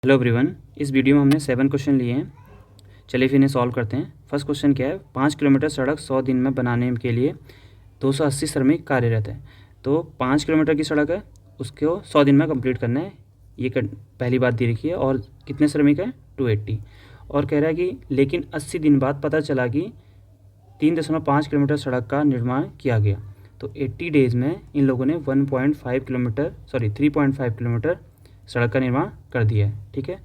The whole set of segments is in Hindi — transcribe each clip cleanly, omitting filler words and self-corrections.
हेलो एवरीवन, इस वीडियो में हमने 7 क्वेश्चन लिए हैं। चलिए फिर इन्हें सॉल्व करते हैं। फर्स्ट क्वेश्चन क्या है, 5 किलोमीटर सड़क 100 दिन में बनाने के लिए 280 श्रमिक कार्यरत है। तो 5 किलोमीटर की सड़क है, उसको 100 दिन में कंप्लीट करना है। ये पहली बात दे रखी है। और कितने श्रमिक हैं, 280। और कह रहा है कि लेकिन 80 दिन बाद पता चला कि 3.5 किलोमीटर सड़क का निर्माण किया गया। तो 80 डेज़ में इन लोगों ने 3.5 किलोमीटर सड़क का निर्माण कर दिया है। ठीक है,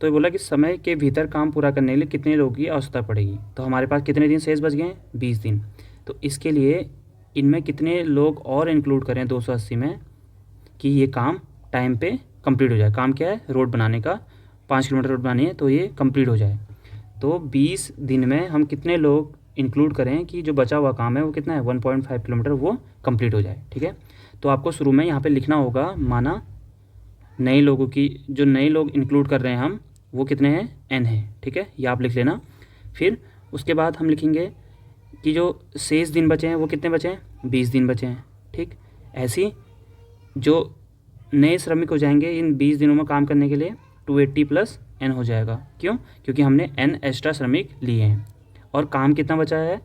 तो ये बोला कि समय के भीतर काम पूरा करने के लिए कितने लोगों की आवश्यकता पड़ेगी। तो हमारे पास कितने दिन शेष बच गए हैं, 20 दिन। तो इसके लिए इनमें कितने लोग और इंक्लूड करें 280 में कि ये काम टाइम पे कंप्लीट हो जाए। काम क्या है, रोड बनाने का, 5 किलोमीटर रोड बनानी है तो ये कंप्लीट हो जाए। तो 20 दिन में हम कितने लोग इंक्लूड करें कि जो बचा हुआ काम है वो कितना है, 1.5 किलोमीटर वो कंप्लीट हो जाए। ठीक है, तो आपको शुरू में यहाँ पे लिखना होगा, माना नए लोगों की, जो नए लोग इंक्लूड कर रहे हैं हम, वो कितने हैं, n है। ठीक है, ये आप लिख लेना। फिर उसके बाद हम लिखेंगे कि जो शेष दिन बचे हैं वो कितने बचे हैं, 20 दिन बचे हैं। ठीक, ऐसी जो नए श्रमिक हो जाएंगे इन 20 दिनों में काम करने के लिए 280 प्लस n हो जाएगा। क्यों, क्योंकि हमने n एक्स्ट्रा श्रमिक लिए हैं। और काम कितना बचा है,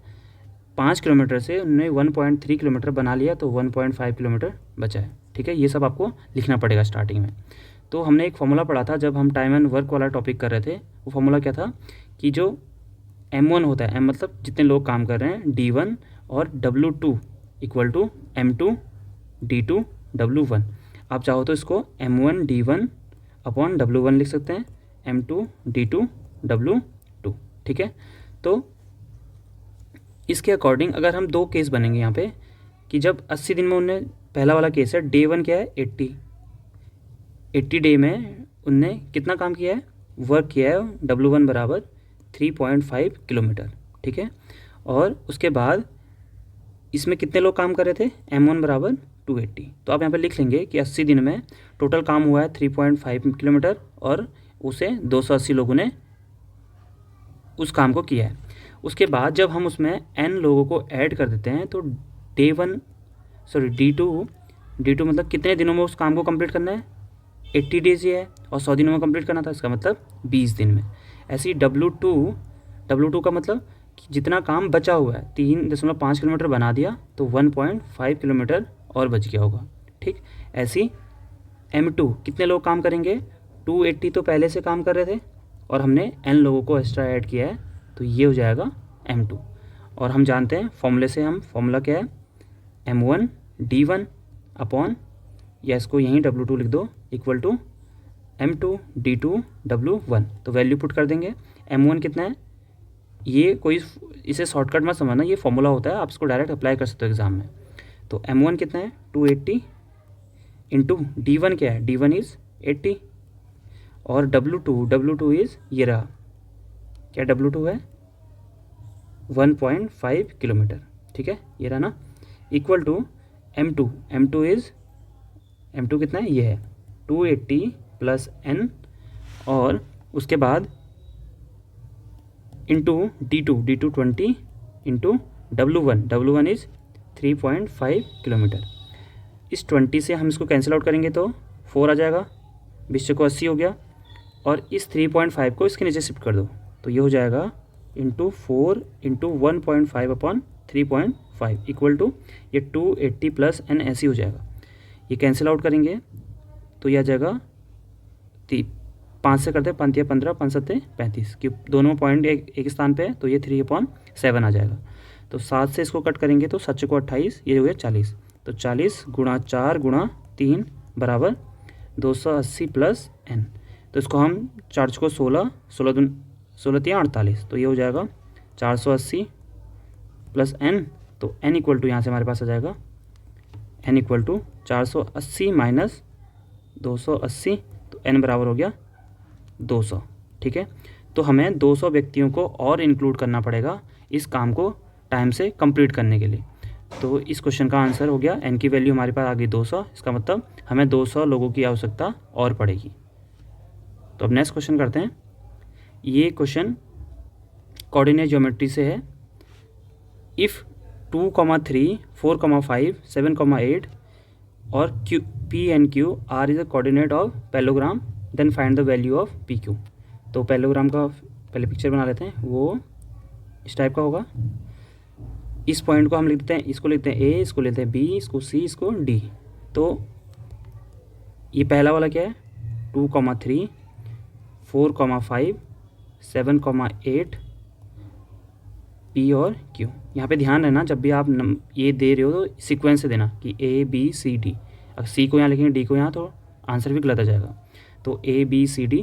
5 किलोमीटर से उन्होंने 1.3 किलोमीटर बना लिया, तो 1.5 किलोमीटर बचा है। ठीक है, ये सब आपको लिखना पड़ेगा स्टार्टिंग में। तो हमने एक फॉर्मूला पढ़ा था जब हम टाइम एंड वर्क वाला टॉपिक कर रहे थे। वो फॉर्मूला क्या था कि जो M1 होता है, M मतलब जितने लोग काम कर रहे हैं, D1 और W2 equal to M2 D2 W1। आप चाहो तो इसको M1 D1 अपॉन W1 लिख सकते हैं, M2 D2 W2। ठीक है, तो इसके अकॉर्डिंग अगर हम दो केस बनेंगे यहाँ पे कि जब 80 दिन में उनने, पहला वाला केस है, डे 1 क्या है, 80 डे में उनने कितना काम किया है, वर्क किया है, W1 बराबर 3.5 किलोमीटर। ठीक है, और उसके बाद इसमें कितने लोग काम कर रहे थे, M1 बराबर 280। तो आप यहाँ पे लिख लेंगे कि 80 दिन में टोटल काम हुआ है 3.5 किलोमीटर और उसे 280 लोगों ने उस काम को किया है। उसके बाद जब हम उसमें n लोगों को ऐड कर देते हैं तो D2 मतलब कितने दिनों में उस काम को कंप्लीट करना है, 80 डेज ही है, और 100 दिनों में कंप्लीट करना था, इसका मतलब 20 दिन में। ऐसे ही W2 का मतलब कि जितना काम बचा हुआ है, 3.5 किलोमीटर बना दिया तो 1.5 किलोमीटर और बच गया होगा। ठीक, ऐसी M2 कितने लोग काम करेंगे, 280 तो पहले से काम कर रहे थे और हमने n लोगों को एक्स्ट्रा ऐड किया है, तो ये हो जाएगा M2। और हम जानते हैं फॉर्मूले से, हम फॉर्मूला क्या है, M1 D1 अपॉन, या इसको यहीं W2 लिख दो, equal to M2 D2 W1। तो वैल्यू पुट कर देंगे। M1 कितना है, ये कोई इसे शॉर्टकट मत समझना, ये फॉर्मूला होता है, आप इसको डायरेक्ट अप्लाई कर सकते हो एग्जाम में। तो M1 कितना है, 280 इंटू D1 क्या है, D1 इज़ 80, और W2 इज़ ये रहा, क्या W2 है, 1.5 किलोमीटर। ठीक है, ये रहा ना, इक्वल टू M2 कितना है, ये है 280 प्लस n, और उसके बाद into D2 20 into W1 is 3.5 kilometre. इस 20 से हम इसको कैंसिल आउट करेंगे तो 4 आ जाएगा, 20 को 80 हो गया, और इस 3.5 को इसके नीचे शिफ्ट कर दो, तो ये हो जाएगा into 4 into 1.5 upon 3.5 equal to ये 280 प्लस n ऐसी हो जाएगा। ये कैंसिल आउट करेंगे तो ये आ जाएगा 5 से करते हैं, 5 या 15, 5 7 35, कि दोनों पॉइंट एक स्थान पे है, तो ये 3/7 आ जाएगा। तो 7 से इसको कट करेंगे तो 7 को 28, ये हो गया 40। तो 40 गुणा 4 गुणा 3 बराबर 280 प्लस n। तो इसको हम 4 को 16 3 48, तो ये हो जाएगा 480 प्लस n। तो n इक्वल टू यहाँ से हमारे पास आ जाएगा n इक्वल टू 480 माइनस 280, तो n बराबर हो गया 200। ठीक है, तो हमें 200 व्यक्तियों को और इंक्लूड करना पड़ेगा इस काम को टाइम से कंप्लीट करने के लिए। तो इस क्वेश्चन का आंसर हो गया, n की वैल्यू हमारे पास आ गई 200, इसका मतलब हमें 200 लोगों की आवश्यकता और पड़ेगी। तो अब नेक्स्ट क्वेश्चन करते हैं। ये क्वेश्चन कोऑर्डिनेट ज्योमेट्री से है। इफ़ 2, 3, 4, 5, 7, 8 और P and Q are is the coordinate of parallelogram then find the value of P Q. तो पैरेललोग्राम का पहले पिक्चर बना लेते हैं, वो इस टाइप का होगा। इस पॉइंट को हम लिख देते हैं, इसको लिखते हैं ए, इसको लेते हैं बी, इसको सी, इसको डी। तो ये पहला वाला क्या है 2,3, 4,5, 7,8 पी और क्यू। यहाँ पे ध्यान रहना जब भी आप ये दे रहे हो तो सीक्वेंस से देना कि ए बी सी डी। अगर सी को यहाँ लिखेंगे डी को यहाँ तो आंसर भी गलत आ जाएगा। तो A B C D,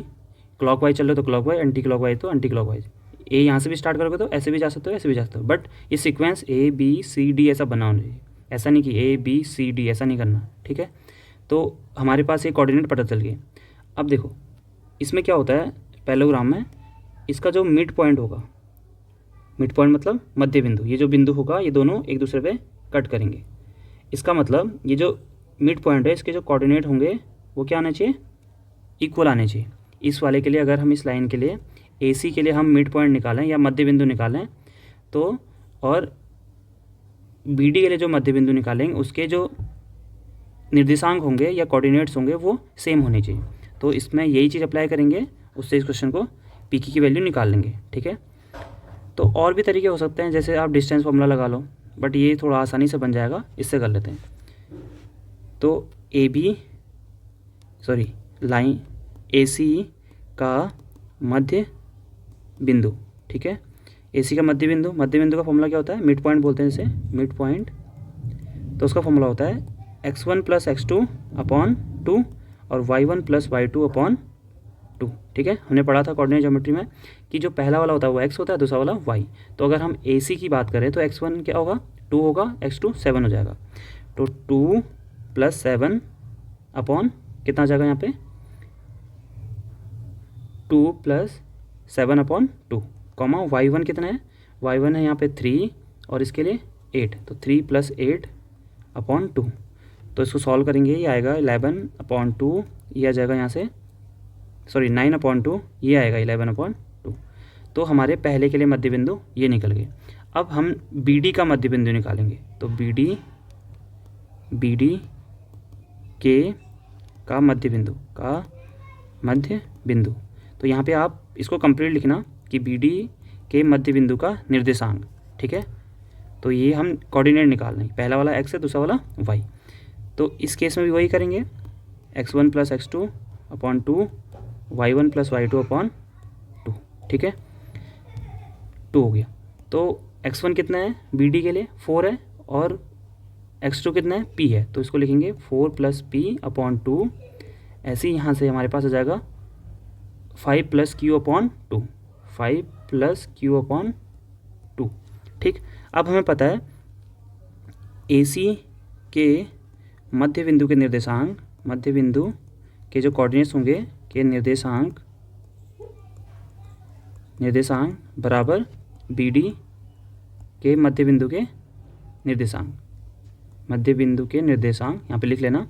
clockwise चल रहे हो तो क्लॉकवाइज, एंटी क्लॉकवाइज तो एंटी क्लॉकवाइज। ए यहाँ से भी स्टार्ट करोगे तो ऐसे भी जा सकते हो, ऐसे भी जा सकते हो, बट ये sequence A B C D ऐसा बना होना चाहिए। ऐसा नहीं कि ए बी सी डी, ऐसा नहीं करना, ठीक है। तो हमारे पास ये कोऑर्डिनेट पता चल गए। अब देखो इसमें क्या होता है पैरेललोग्राम में, इसका जो मिड पॉइंट होगा, मिड पॉइंट मतलब मध्य बिंदु, ये जो बिंदु होगा ये दोनों एक दूसरे पे कट करेंगे। इसका मतलब ये जो मिड पॉइंट है इसके जो कोऑर्डिनेट होंगे वो क्या आने चाहिए, इक्वल आने चाहिए। इस वाले के लिए अगर हम इस लाइन के लिए AC के लिए हम मिड पॉइंट निकालें या मध्य बिंदु निकालें तो, और BD के लिए जो मध्य बिंदु निकालेंगे उसके जो निर्देशांक होंगे या कोऑर्डिनेट्स होंगे वो सेम होने चाहिए। तो इसमें यही चीज़ अप्लाई करेंगे, उससे इस क्वेश्चन को पी की वैल्यू निकाल लेंगे, ठीक है। तो और भी तरीके हो सकते हैं, जैसे आप डिस्टेंस फॉर्मूला लगा लो, बट ये थोड़ा आसानी से बन जाएगा, इससे कर लेते हैं। तो लाइन AC का मध्य बिंदु, ठीक है। AC का मध्य बिंदु का फॉर्मूला क्या होता है, मिड पॉइंट बोलते हैं इसे, मिड पॉइंट। तो उसका फॉर्मूला होता है x1 + x2/2 और y1 + y2/2, ठीक है। हमने पढ़ा था कोऑर्डिनेट ज्योमेट्री में कि जो पहला वाला होता है वो x होता है, दूसरा वाला y। तो अगर हम AC की बात करें तो x1 क्या होगा 2 होगा, x2 7 हो जाएगा। तो 2 + 7 अपॉन कितना आ जाएगा यहाँ पे 2 + 7/2, y1 कितना है, y1 है यहाँ पे 3 और इसके लिए 8, तो 3 + 8/2। तो इसको सॉल्व करेंगे, ये आएगा 11/2, ये आ जाएगा यहाँ से 9/2, ये आएगा 11/2। तो हमारे पहले के लिए मध्य बिंदु ये निकल गए। अब हम BD का मध्य बिंदु निकालेंगे। तो BD के का मध्य बिंदु, तो यहाँ पे आप इसको कंप्लीट लिखना कि BD के मध्य बिंदु का निर्देशांक, ठीक है। तो ये हम कोऑर्डिनेट निकाल लेंगे, पहला वाला x है, दूसरा वाला y। तो इस केस में भी वही करेंगे, x1 + x2/2, y1 + y2/2, ठीक है। 2 हो गया। तो x1 कितना है BD के लिए 4 है और x2 कितना है p है, तो इसको लिखेंगे 4 + p/2। ऐसे ही यहाँ से हमारे पास आ जाएगा 5 + q/2, 5 + q/2, ठीक। अब हमें पता है AC के मध्य बिंदु के निर्देशांक, मध्य बिंदु के जो कोऑर्डिनेट्स होंगे के निर्देशांक बराबर BD के मध्य बिंदु के निर्देशांक, यहाँ पे लिख लेना।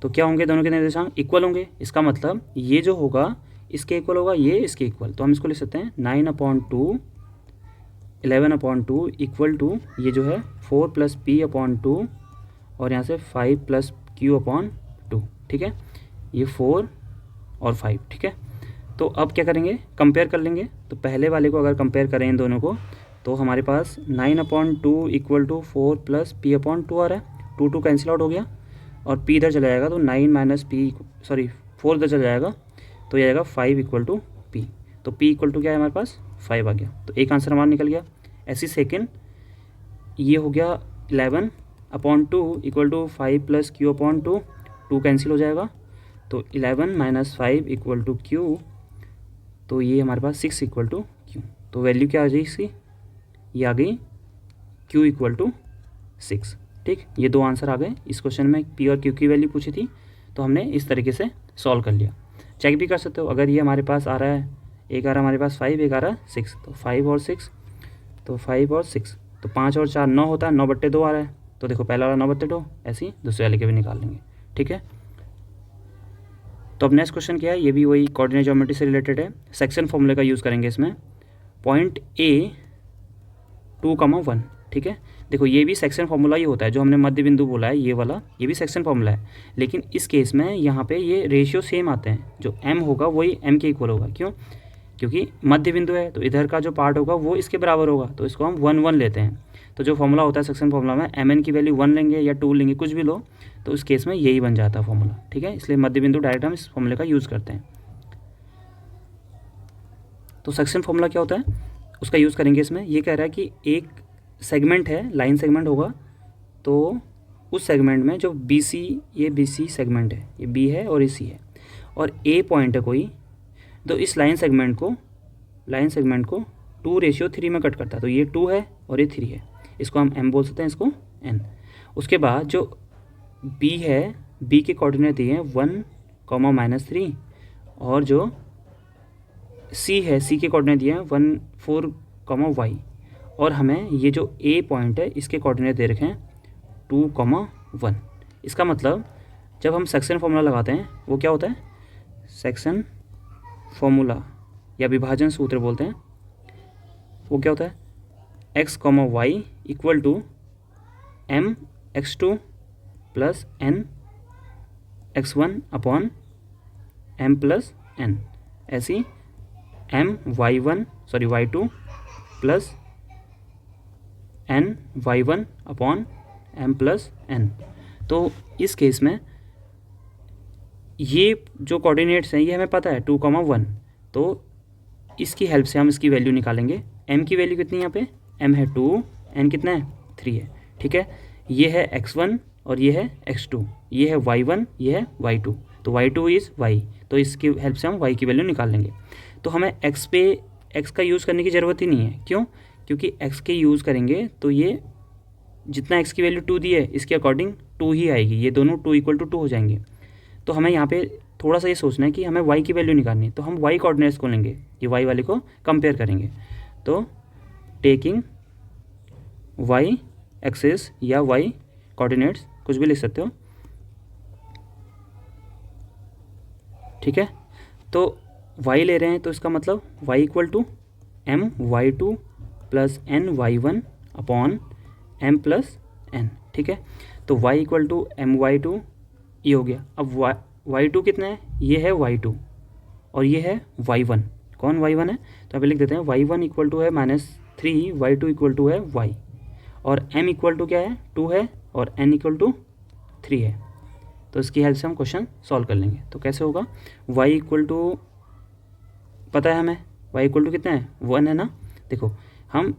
तो क्या होंगे, दोनों के निर्देशांक इक्वल होंगे। इसका मतलब ये जो होगा इसके इक्वल होगा, ये इसके इक्वल। तो हम इसको लिख सकते हैं 9/2, 11/2 इक्वल टू ये जो है 4 + p/2 और यहाँ से 5 + q/2, ठीक है। ये 4 और 5, ठीक है। तो अब क्या करेंगे, कंपेयर कर लेंगे। तो पहले वाले को अगर कंपेयर करें इन दोनों को तो हमारे पास 9/2 इक्वल टू 4 + p/2 आ रहा है, 2 कैंसिल आउट हो गया और p इधर चला जाएगा तो 4 इधर चला जाएगा, तो ये आएगा 5 = p। तो p = क्या है हमारे पास 5 आ गया। तो एक आंसर हमारा निकल गया। ऐसी सेकेंड ये हो गया 11/2 इक्वल टू 5 + q/2, 2 कैंसिल हो जाएगा तो 11 - 5 = q। तो ये हमारे पास 6 = q। तो वैल्यू क्या आ जाएगी इसकी, ये आ गई q = 6, ठीक। ये 2 आंसर आ गए। इस क्वेश्चन में p और q की वैल्यू पूछी थी तो हमने इस तरीके से सॉल्व कर लिया। चेक भी कर सकते हो, अगर ये हमारे पास आ रहा है, एक आ रहा है हमारे पास 5, एक आ रहा है 6, तो 5 और 6, तो 5 और 6, तो 5 और 4 9 होता है, 9/2 आ रहा है। तो देखो पहला वाला 9/2, ऐसे ही दूसरे वाले के भी निकाल लेंगे, ठीक है। तो अब नेक्स्ट क्वेश्चन क्या है, ये भी वही कोऑर्डिनेट ज्योमेट्री से रिलेटेड है। सेक्शन फॉर्मूले का यूज़ करेंगे इसमें। पॉइंट A 2,1, ठीक है। देखो ये भी सेक्शन फार्मूला ही होता है, जो हमने मध्य बिंदु बोला है ये वाला, ये भी सेक्शन फार्मूला है, लेकिन इस केस में यहाँ पे ये रेशियो सेम आते हैं, जो m होगा वही m के इक्वल होगा। क्यों? क्योंकि मध्य बिंदु है तो इधर का जो पार्ट होगा वो इसके बराबर होगा, तो इसको हम 1 1 लेते हैं। तो जो फॉर्मूला होता है सेक्शन फार्मूला में, mn की वैल्यू 1 लेंगे या 2 लेंगे, कुछ भी लो, तो उस केस में यही बन जाता है फॉर्मूला। ठीक है, इसलिए मध्य बिंदु डायरेक्ट हम इस फॉर्मूले का यूज़ करते हैं। तो सेक्शन फार्मूला क्या होता है उसका यूज़ करेंगे इसमें। ये कह रहा है कि एक सेगमेंट है, लाइन सेगमेंट होगा, तो उस सेगमेंट में जो BC, ये BC सेगमेंट है, ये B है और ये C है, और A पॉइंट है कोई, तो इस लाइन सेगमेंट को 2:3 में कट करता है। तो ये 2 है और ये 3 है, इसको हम M बोल सकते हैं, इसको N। उसके बाद जो B है, B के कोऑर्डिनेट दिए हैं 1, -3, और जो C है, C के कोऑर्डिनेट दिए हैं 1, 4, y, और हमें ये जो A पॉइंट है इसके कोऑर्डिनेट दे रखे हैं 2, 1। इसका मतलब जब हम सेक्शन फार्मूला लगाते हैं वो क्या होता है, सेक्शन फार्मूला या विभाजन सूत्र बोलते हैं, वो क्या होता है, x, y equal to mx2 plus nx1 upon m plus n, ऐसी y2 plus ny1 upon m plus n। तो इस केस में ये जो कोऑर्डिनेट्स हैं ये हमें पता है 2, 1, तो इसकी हेल्प से हम इसकी वैल्यू निकालेंगे। m की वैल्यू कितनी है यहाँ पे, m है 2, n कितना है 3 है। ठीक है, ये है x1 और ये है x2, ये है y1, ये है y2, तो y2 इज़ y, तो इसकी हेल्प से हम y की वैल्यू निकाल लेंगे। तो हमें x पे x का यूज़ करने की ज़रूरत ही नहीं है। क्यों? क्योंकि x के यूज़ करेंगे तो ये जितना x की वैल्यू 2 दी है इसके अकॉर्डिंग 2 ही आएगी, ये दोनों 2 = 2 हो जाएंगे। तो हमें यहाँ पे थोड़ा सा ये सोचना है कि हमें y की वैल्यू निकालनी है, तो हम y कोऑर्डिनेट्स को लेंगे, ये y वाले को कंपेयर करेंगे। तो टेकिंग y एक्सिस या y कोऑर्डिनेट्स, कुछ भी लिख सकते हो। ठीक है, तो y ले रहे हैं तो इसका मतलब y equal to my2 plus ny1 upon m plus n। ठीक है, तो y इक्वल टू my2 ये हो गया। अब y2 कितना है, ये है y2 और ये है y1। कौन y1 है, तो अभी लिख देते हैं y1 इक्वल टू है -3, y2 इक्वल टू है y, और m इक्वल टू क्या है 2 है, और n इक्वल टू 3 है। तो इसकी हेल्प से हम क्वेश्चन सॉल्व कर लेंगे। तो कैसे होगा, y इक्वल टू पता है हमें, y इक्वल टू कितना है 1 है ना। देखो हम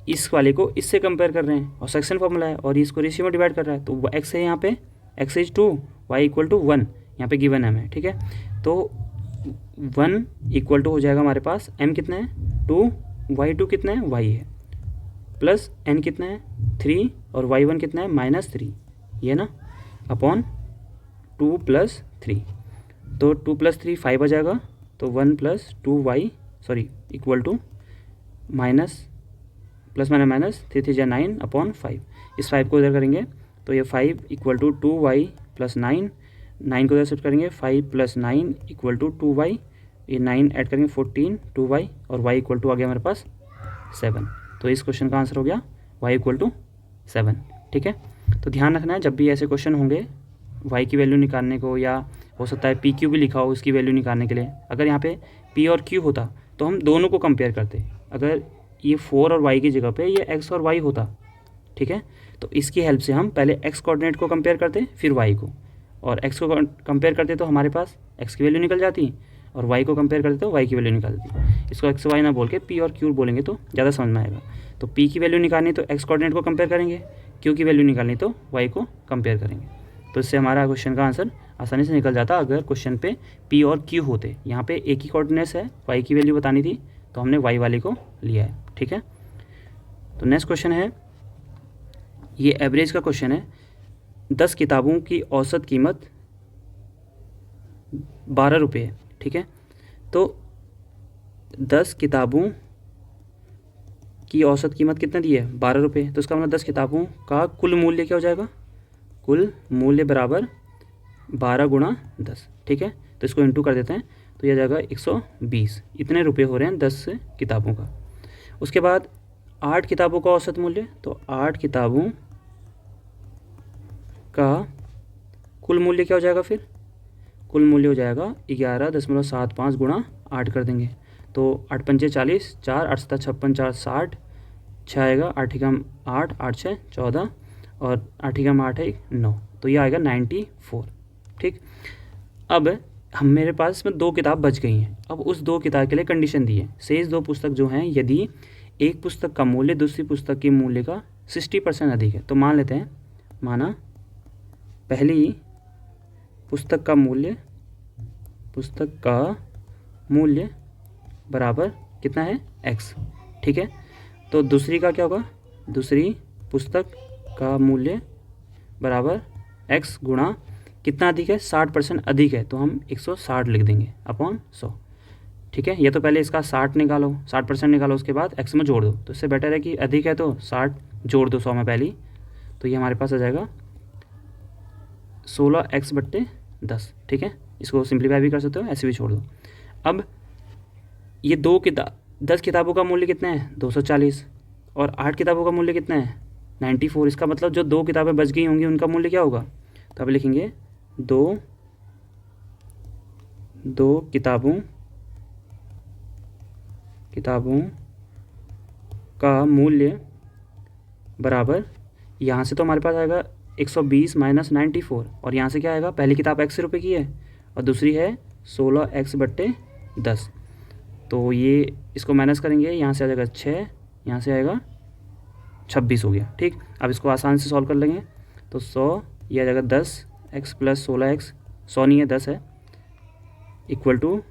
इस वाले को इससे कंपेयर कर रहे हैं और सेक्शन फार्मूला है और इसको रेशियो में डिवाइड कर रहा है, तो x है यहाँ पे, x is 2, y equal to 1 यहाँ पे गिवन है हमें। ठीक है, तो 1 इक्वल टू हो जाएगा हमारे पास m कितना है 2, y2 कितना है y है, प्लस n कितना है 3 और y1 कितना है -3, ये ना, अपॉन 2 + 3, तो 2 + 3 5 आ जाएगा, तो 1 + 2y equal two plus minus 3 3 9 upon 5। इस 5 को इधर करेंगे तो ये 5 इक्वल टू 2y प्लस 9, 9 को इधर शिफ्ट करेंगे, 5 + 9 इक्वल टू 2y, ये 9 ऐड करेंगे 14, 2y, और y इक्वल टू आ गया हमारे पास 7। तो इस क्वेश्चन का आंसर हो गया y इक्वल टू 7। ठीक है, तो ध्यान रखना है जब भी ऐसे क्वेश्चन होंगे y की वैल्यू निकालने को, या हो सकता है PQ भी लिखा हो उसकी वैल्यू निकालने के लिए, अगर यहाँ पे P और Q होता तो हम दोनों को कंपेयर करते। अगर ये 4 और y की जगह पे ये x और y होता, ठीक है, तो इसकी हेल्प से हम पहले x कोऑर्डिनेट को कंपेयर करते, फिर y को, और x को कंपेयर करते तो हमारे पास x की वैल्यू निकल जाती, और y को कंपेयर करते तो y की वैल्यू निकल जाती। इसको x y ना बोल के P और Q बोलेंगे तो ज़्यादा समझ में आएगा। तो P की वैल्यू निकालनी तो x कोऑर्डिनेट को कंपेयर करेंगे, Q की वैल्यू निकालनी तो y को कंपेयर करेंगे। तो इससे हमारा क्वेश्चन का आंसर आसानी से निकल जाता अगर क्वेश्चन पे P और Q होते। यहाँ पे एक ही कोऑर्डिनेट्स है, y की वैल्यू बतानी थी तो हमने y वाले को लिया है। ठीक है, तो नेक्स्ट क्वेश्चन है, ये एवरेज का क्वेश्चन है। 10 किताबों की औसत कीमत 12 रुपये है। ठीक है, तो 10 किताबों की औसत कीमत कितना दी है 12 रुपये, तो इसका मतलब 10 किताबों का कुल मूल्य क्या हो जाएगा, कुल मूल्य बराबर 12 × 10। ठीक है, तो इसको इंटू कर देते हैं तो यह जाएगा 120, इतने रुपए हो रहे हैं 10 किताबों का। उसके बाद 8 किताबों का औसत मूल्य, तो 8 किताबों का कुल मूल्य क्या हो जाएगा फिर, कुल मूल्य हो जाएगा 11.75 गुणा 8 कर देंगे, तो 8 पंचे 40, 4 8 7 56, 4 60, 6 आएगा, 8 एकम 8, 8 6 14 और 8 एकम 8 है 9, तो ये आएगा 94। ठीक, अब हम मेरे पास इसमें 2 किताब बच गई हैं। अब उस 2 किताब के लिए कंडीशन दी है, शेष 2 पुस्तक जो हैं यदि एक पुस्तक का मूल्य दूसरी पुस्तक के मूल्य का 60% अधिक है, तो मान लेते हैं, माना पहली पुस्तक का मूल्य बराबर कितना है x, ठीक है। तो दूसरी का क्या होगा, दूसरी पुस्तक का मूल्य बराबर x गुणा कितना अधिक है, 60% अधिक है, तो हम 160 लिख देंगे अपॉन 100, ठीक है। ये तो पहले इसका 60 निकालो, 60% निकालो, उसके बाद x में जोड़ दो, तो इससे बेटर है कि अधिक है तो 60 जोड़ दो 100 में पहली, तो ये हमारे पास आ जाएगा 16x/10, ठीक है। इसको सिंप्लीफाई भी कर सकते हो, ऐसे भी छोड़ दो। अब ये 10 किताबों का मूल्य कितना है 240 और 8 किताबों का मूल्य कितना है 94। इसका मतलब जो 2 किताबें बच गई होंगी उनका मूल्य क्या होगा, तो अब लिखेंगे दो किताबों का मूल्य बराबर, यहाँ से तो हमारे पास आएगा 120 माइनस 94 और यहाँ से क्या आएगा, पहली किताब x रुपये की है और दूसरी है 16x/10, तो ये इसको माइनस करेंगे, यहाँ से आ जाएगा 6, यहाँ से आएगा 26 हो गया। ठीक, अब इसको आसान से सॉल्व कर लेंगे, तो 100 ये आ जाएगा 10x + 16x, 100 नहीं है 10 है, इक्वल टू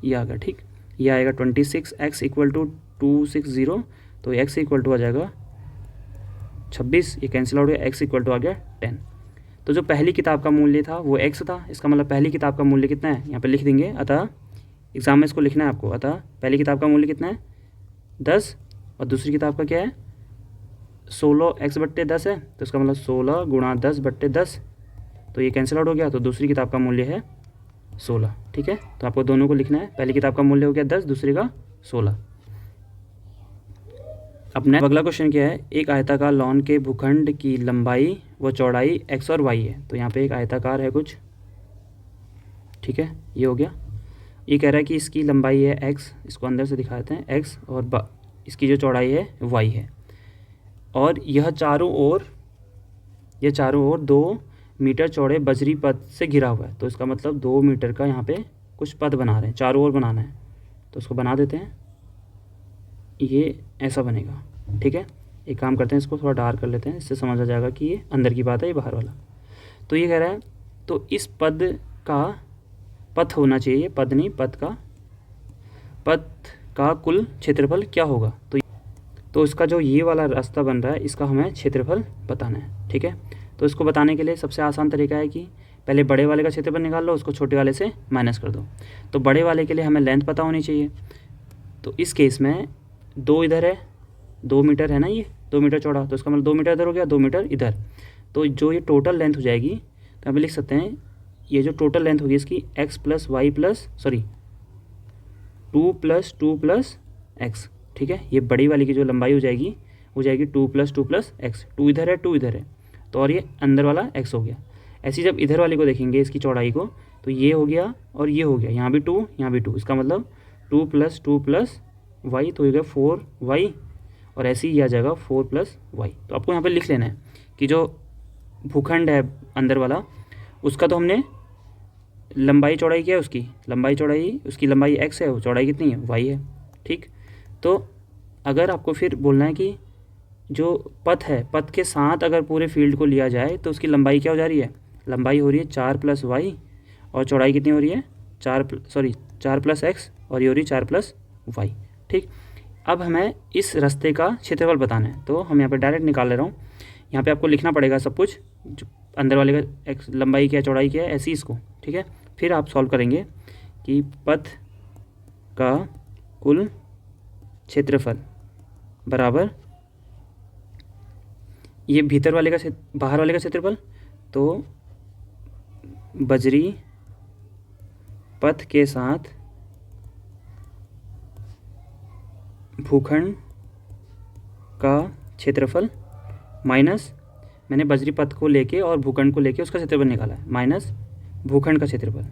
ये आ गया। ठीक, ये आएगा 26x = 260, तो x इक्वल टू आ जाएगा 26, ये कैंसिल आउट हो गया, x इक्वल टू आ गया 10। तो जो पहली किताब का मूल्य था वो x था, इसका मतलब पहली किताब का मूल्य कितना है, यहाँ पे लिख देंगे, अतः एग्जाम में इसको लिखना है आपको, अतः पहली किताब का मूल्य कितना है 10 और दूसरी किताब का क्या है 16x/10 है, तो इसका मतलब 16 गुणा 10/10, तो ये कैंसिल आउट हो गया, तो दूसरी किताब का मूल्य है 16। ठीक है, तो आपको दोनों को लिखना है, पहली किताब का मूल्य हो गया 10, दूसरी का 16। अब नेक्स्ट अगला क्वेश्चन क्या है, एक आयताकार लॉन के भूखंड की लंबाई व चौड़ाई x और y है। तो यहाँ पे एक आयताकार है कुछ, ठीक है, ये हो गया। ये कह रहा है कि इसकी लंबाई है x, इसको अंदर से दिखाते हैं x, और इसकी जो चौड़ाई है y है, और यह चारों ओर 2 मीटर चौड़े बजरी पथ से घिरा हुआ है। तो इसका मतलब 2 मीटर का यहाँ पे कुछ पथ बना रहे हैं, चारों ओर बनाना है, तो उसको बना देते हैं, ये ऐसा बनेगा। ठीक है, एक काम करते हैं, इसको थोड़ा डार्क कर लेते हैं, इससे समझ आ जाएगा कि ये अंदर की बात है, ये बाहर वाला। तो ये कह रहा है, तो इस पथ होना चाहिए, पद नहीं, पथ का कुल क्षेत्रफल क्या होगा। तो इसका जो ये वाला रास्ता बन रहा है, इसका हमें क्षेत्रफल बताना है। ठीक है, तो इसको बताने के लिए सबसे आसान तरीका है कि पहले बड़े वाले का क्षेत्रफल निकाल लो, उसको छोटे वाले से माइनस कर दो। तो बड़े वाले के लिए हमें लेंथ पता होनी चाहिए, तो इस केस में 2 इधर है, 2 मीटर है ना, ये 2 मीटर चौड़ा, तो इसका मतलब 2 मीटर इधर हो गया, 2 मीटर इधर, तो जो ये टोटल लेंथ हो जाएगी, तो हम लिख सकते हैं, ये जो टोटल लेंथ होगी इसकी x + y + 2 + 2 + x। ठीक है, ये बड़ी वाली की जो लंबाई हो जाएगी 2 + 2 + x, 2 इधर है, 2 इधर है, तो और ये अंदर वाला x हो गया। ऐसी जब इधर वाली को देखेंगे, इसकी चौड़ाई को, तो ये हो गया और ये हो गया, यहाँ भी 2, यहाँ भी 2, इसका मतलब 2 + 2 + y, तो हो गया 4y, और ऐसे ही आ जाएगा 4 + y। तो आपको यहाँ पे लिख लेना है कि जो भूखंड है अंदर वाला, उसका तो हमने लंबाई चौड़ाई क्या है, उसकी लंबाई x है, वो चौड़ाई कितनी है, y है। ठीक, तो अगर आपको फिर बोलना है कि जो पथ है, पथ के साथ अगर पूरे फील्ड को लिया जाए तो उसकी लंबाई क्या हो जा रही है, लंबाई हो रही है 4 + y, और चौड़ाई कितनी हो रही है 4 + x, और ये हो रही है 4 + y। ठीक, अब हमें इस रास्ते का क्षेत्रफल बताना है, तो हम यहाँ पे डायरेक्ट निकाल ले रहा हूँ। यहाँ पे आपको लिखना पड़ेगा सब कुछ, जो अंदर वाले का x लंबाई क्या है, चौड़ाई क्या है, ऐसी इसको। ठीक है, फिर आप सॉल्व करेंगे कि पथ का कुल क्षेत्रफल बराबर, ये भीतर वाले का बाहर वाले का क्षेत्रफल, तो बजरी पथ के साथ भूखंड का क्षेत्रफल माइनस मैंने बजरी पथ को लेके और भूखंड को लेके उसका क्षेत्रफल निकाला है, माइनस भूखंड का क्षेत्रफल,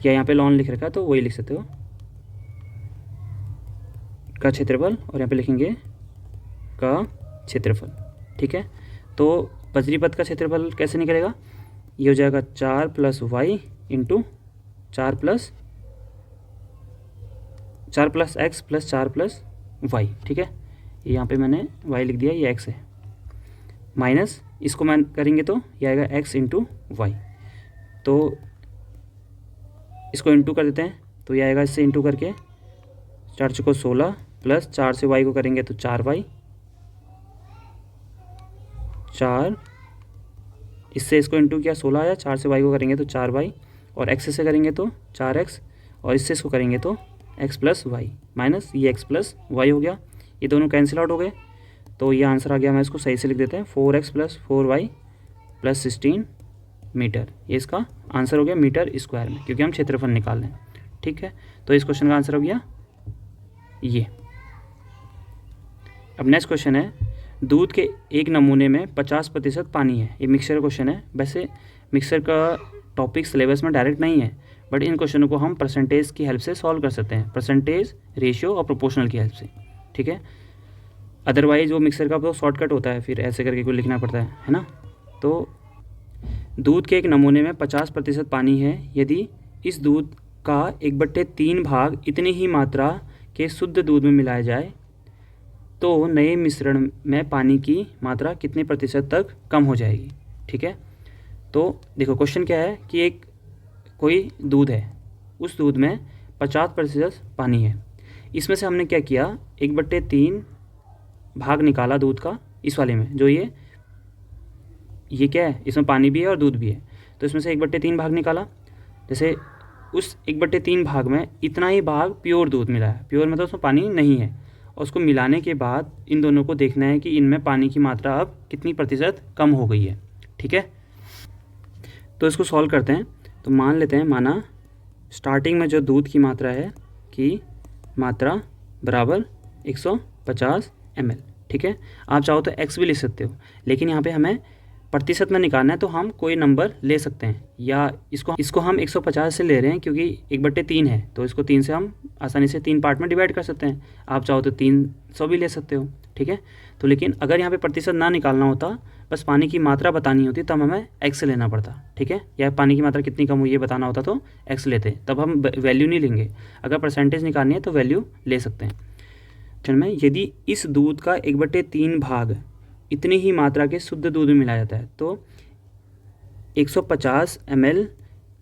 या यहाँ पे लॉन लिख रखा है तो वही लिख सकते हो, का क्षेत्रफल, और यहाँ पे लिखेंगे का क्षेत्रफल। ठीक है, तो बजरी पथ का क्षेत्रफल कैसे निकलेगा, ये हो जाएगा 4 + y इंटू 4 + x + 4 + y। ठीक है, यहाँ पे मैंने y लिख दिया, ये x है, माइनस इसको मैं करेंगे तो ये आएगा x इंटू वाई, तो इसको इंटू कर देते हैं तो ये आएगा, इससे इंटू करके 4 × 16 प्लस 4 से y को करेंगे तो 4y, 4, इससे इसको इंटू किया 16 आया, 4 से y को करेंगे तो 4y, और x से करेंगे तो 4x, और इससे इसको करेंगे तो x + y, माइनस ये x + y हो गया, ये दोनों कैंसिल आउट हो गए, तो ये आंसर आ गया। मैं इसको सही से लिख देते हैं, 4x + 4y + 16 मीटर, ये इसका आंसर हो गया मीटर स्क्वायर में, क्योंकि हम क्षेत्रफल निकाल रहे हैं। ठीक है, तो इस क्वेश्चन का आंसर हो गया ये। अब नेक्स्ट क्वेश्चन है, दूध के एक नमूने में 50% पानी है। ये मिक्सचर क्वेश्चन है, वैसे मिक्सचर का टॉपिक सिलेबस में डायरेक्ट नहीं है, बट इन क्वेश्चनों को हम परसेंटेज की हेल्प से सॉल्व कर सकते हैं, परसेंटेज, रेशियो और प्रोपोर्शनल की हेल्प से। ठीक है, अदरवाइज वो मिक्सर का तो शॉर्टकट होता है, फिर ऐसे करके कोई लिखना पड़ता है ना। तो दूध के एक नमूने में 50% पानी है, यदि इस दूध का 1/3 भाग इतनी ही मात्रा के शुद्ध दूध में मिलाया जाए तो नए मिश्रण में पानी की मात्रा कितने प्रतिशत तक कम हो जाएगी। ठीक है, तो देखो क्वेश्चन क्या है कि एक कोई दूध है, उस दूध में 50% पानी है, इसमें से हमने क्या किया, 1/3 भाग निकाला दूध का, इस वाले में जो ये क्या है, इसमें पानी भी है और दूध भी है, तो इसमें से 1/3 भाग निकाला। जैसे उस 1/3 भाग में इतना ही भाग प्योर दूध मिला है, प्योर मतलब उसमें पानी नहीं है, और उसको मिलाने के बाद इन दोनों को देखना है कि इनमें पानी की मात्रा अब कितनी प्रतिशत कम हो गई है। ठीक है, तो इसको सॉल्व करते हैं। तो मान लेते हैं, माना स्टार्टिंग में जो दूध की मात्रा है कि मात्रा बराबर 150 ml। ठीक है, आप चाहो तो x भी लिख सकते हो, लेकिन यहाँ पे हमें प्रतिशत में निकालना है तो हम कोई नंबर ले सकते हैं, या इसको हम 150 से ले रहे हैं क्योंकि 1/3 है, तो इसको 3 से हम आसानी से 3 पार्ट में डिवाइड कर सकते हैं। आप चाहो तो 300 भी ले सकते हो। ठीक है, तो लेकिन अगर यहाँ पे प्रतिशत ना निकालना होता, बस पानी की मात्रा बतानी होती, तब हमें x लेना पड़ता। ठीक है, या पानी की मात्रा कितनी कम हुई ये बताना होता तो x लेते, तब हम वैल्यू नहीं लेंगे। अगर परसेंटेज निकालनी है तो वैल्यू ले सकते हैं। में यदि इस दूध का 1/3 भाग इतनी ही मात्रा के शुद्ध दूध में मिलाया जाता है तो 150 ml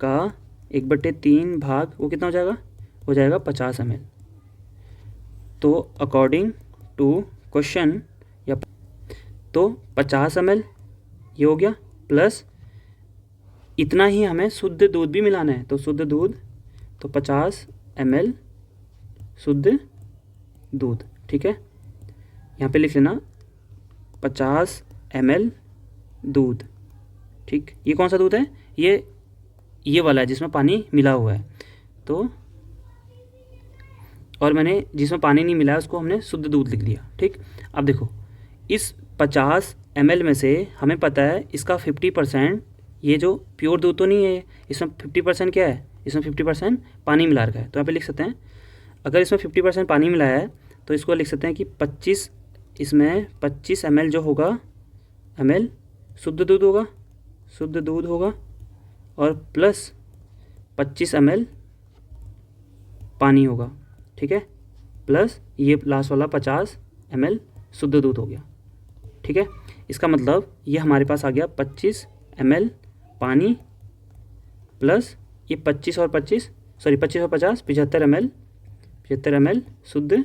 का 1/3 भाग वो कितना हो जाएगा 50 ml। तो अकॉर्डिंग टू क्वेश्चन, या तो 50 ml ये हो गया, प्लस इतना ही हमें शुद्ध दूध भी मिलाना है, तो शुद्ध दूध, तो 50 ml शुद्ध दूध। ठीक है, यहाँ पे लिख लेना 50 ml दूध। ठीक, ये कौन सा दूध है, ये वाला है जिसमें पानी मिला हुआ है, तो और मैंने जिसमें पानी नहीं मिला है उसको हमने शुद्ध दूध लिख दिया। ठीक, अब देखो इस 50 ml में से हमें पता है इसका 50%, ये जो प्योर दूध तो नहीं है, इसमें 50% क्या है, इसमें 50% पानी मिला रखा है। तो यहाँ पे लिख सकते हैं, अगर इसमें 50% पानी मिलाया है तो इसको लिख सकते हैं कि 25, इसमें 25 ml जो होगा, ml शुद्ध दूध होगा, और प्लस 25 ml पानी होगा। ठीक है, प्लस ये लास्ट वाला 50 ml शुद्ध दूध हो गया। ठीक है, इसका मतलब ये हमारे पास आ गया 25 ml पानी, प्लस ये 25 और 50 75 ml शुद्ध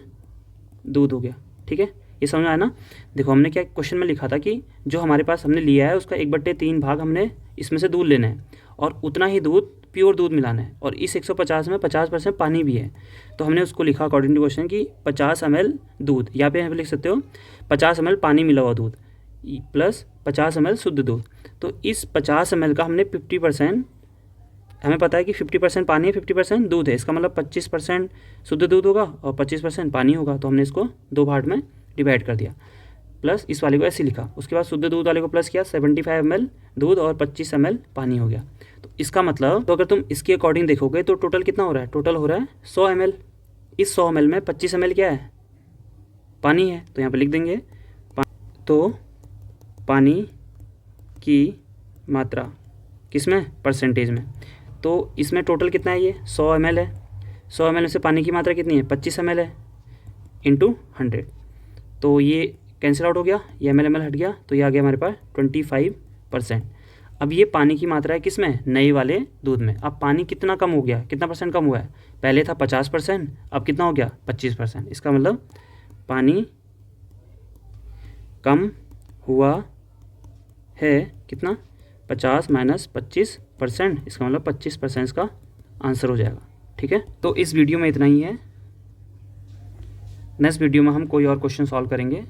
दूध हो गया। ठीक है, ये समझ आया ना। देखो हमने क्या क्वेश्चन में लिखा था कि जो हमारे पास हमने लिया है उसका 1/3 भाग हमने इसमें से दूध लेना है, और उतना ही दूध प्योर दूध मिलाना है, और इस 150 में 50% पानी भी है, तो हमने उसको लिखा अकॉर्डिंग टू क्वेश्चन कि 50 ml दूध, यहाँ पे लिख सकते हो 50 ml पानी मिला हुआ दूध प्लस 50 ml शुद्ध दूध। तो इस 50 ml का हमने 50%, हमें पता है कि 50% पानी है 50% दूध है, इसका मतलब 25% शुद्ध दूध होगा और 25% पानी होगा, तो हमने इसको 2 पार्ट में डिवाइड कर दिया, प्लस इस वाले को ऐसे लिखा, उसके बाद शुद्ध दूध वाले को प्लस किया, 75 ml दूध और 25 ml पानी हो गया। तो इसका मतलब, तो अगर तुम इसके अकॉर्डिंग देखोगे तो टोटल कितना हो रहा है, टोटल हो रहा है 100 ml। इस 100 ml में 25 ml क्या है, पानी है, तो यहाँ पे लिख देंगे तो पानी की मात्रा किसमें, परसेंटेज में। तो इसमें टोटल कितना है, ये 100 ml है, 100 ml में से पानी की मात्रा कितनी है, 25 ml है, इंटू 100। तो ये कैंसिल आउट हो गया, ये ml हट गया, तो ये आ गया हमारे पास 25%। अब ये पानी की मात्रा है किसमें, नए वाले दूध में। अब पानी कितना कम हो गया, कितना परसेंट कम हुआ है, पहले था 50%, अब कितना हो गया 25%। इसका मतलब पानी कम हुआ है कितना, 50 माइनस 25%, इसका मतलब 25% इसका आंसर हो जाएगा। ठीक है, तो इस वीडियो में इतना ही है। नेक्स्ट वीडियो में हम कोई और क्वेश्चन सॉल्व करेंगे।